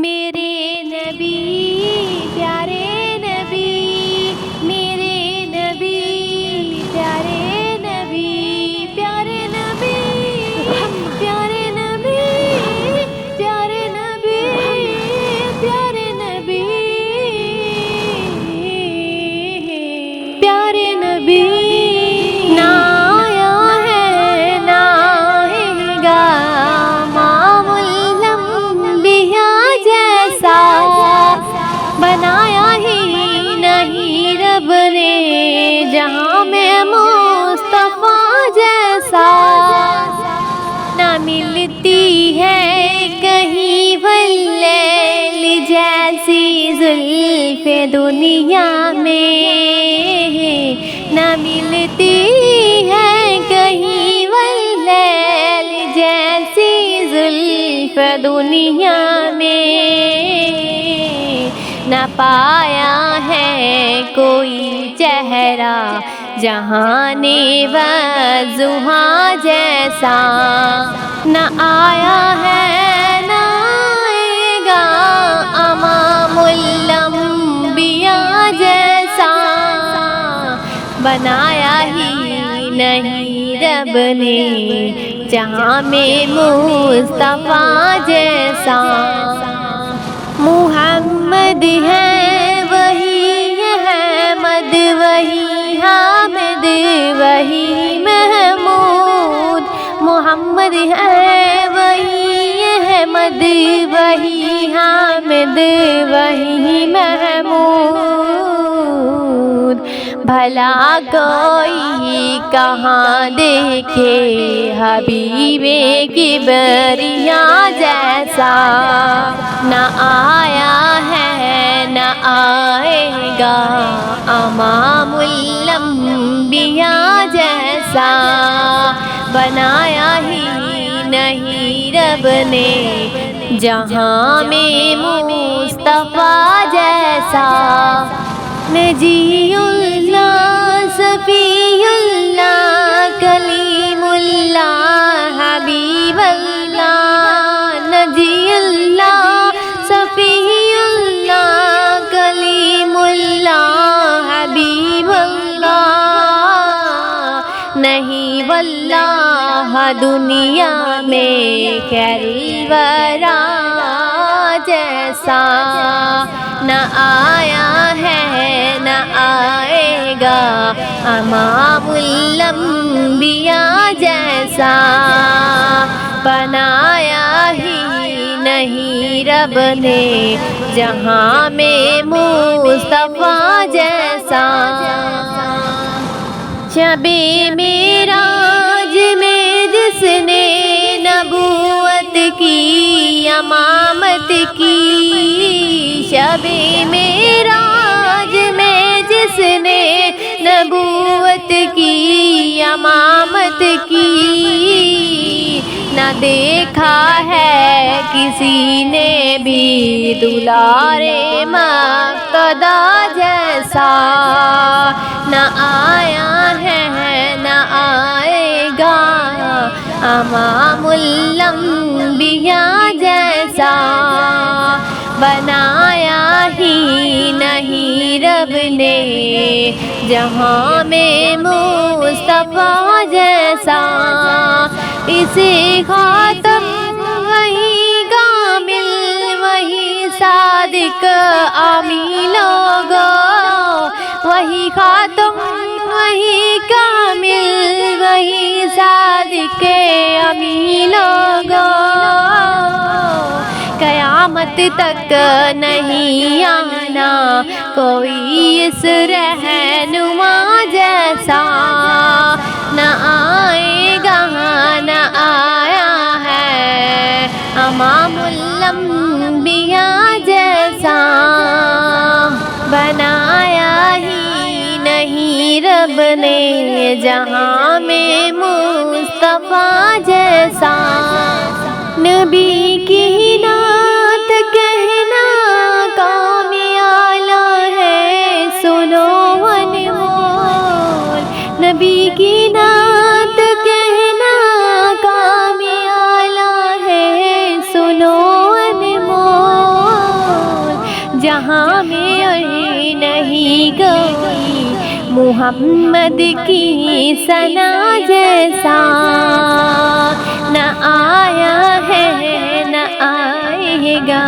میرے نبی پیارے نبی، میرے نبی پیارے نبی، پیارے نبی پیارے نبی، پیارے نبی پیارے نبی، پیارے نبی نہ آیا ہے نہ آئے گا امام الانبیاء جیسا، بنایا ہی نہیں رب نے جہاں میں مصطفیٰ جیسا، نہ ملتی ہے کہیں واللیل جیسی زلف دنیا میں، نہ ملتی ہے کہیں واللیل جیسی زلف دنیا میں، نہ پایا ہے کوئی چہرہ جہان والضحیٰ جیسا، نہ آیا ہے نہ آئے گا امام الانبیاء جیسا، بنایا ہی نہیں رب نے جہاں میں مصطفیٰ جیسا، محمد ہے وہی احمد وہی حامد وہی محمود، محمد ہے وہی احمد وہی حامد وہی محمود، بھلا کوئی کہاں دیکھے حبیب کبریاء جیسا، نہ آیا ہے نہ آئے گا امام الانبیاء جیسا، بنایا ہی نہیں رب نے جہاں میں مصطفیٰ جیسا، نجی اللہ صفی اللہ کلیم اللہ حبیب اللہ، نجی اللہ صفی اللہ کلیم اللہ حبیب اللہ، نہیں واللہ دنیا میں خیر الورا جیسا، نہ آیا ہے نہ آئے گا امام الانبیاء جیسا، بنایا ہی نہیں رب نے جہاں میں مصطفیٰ جیسا، شب معراج میں جس نے نبوت کی امامت کی، شب معراج میں جس نے نبوت کی امامت کی، نہ دیکھا ہے کسی نے بھی دلارے مقتدیٰ جیسا، نہ آیا ہے نہ آئے گا امام الانبیاء جیسا، بنایا ہی نہیں رب نے جہاں میں مصطفیٰ جیسا، اسے خاتم وہی کامل وہی صادق امی لوگو، وہی خاتم وہی کامل وہی صادق امی لوگو، قیامت تک نہیں آنا کوئی اس رہنما جیسا، نہ آئے گا نہ آیا ہے امام الانبیاء جیسا، بنایا ہی نہیں رب نے جہاں میں مصطفیٰ جیسا، نبی کی نعت کہنا کام اعلیٰ ہے سنو انمول، نبی کی نعت کہنا کام اعلیٰ ہے سنو انمول، جہاں میں اور نہیں کوئی محمد کی ثنا جیسا، نہ آیا ہے نہ آئے گا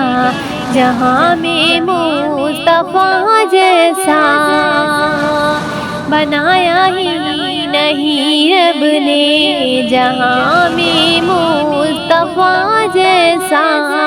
جہاں میں مصطفیٰ جیسا، بنایا ہی نہیں رب نے جہاں میں مصطفیٰ جیسا۔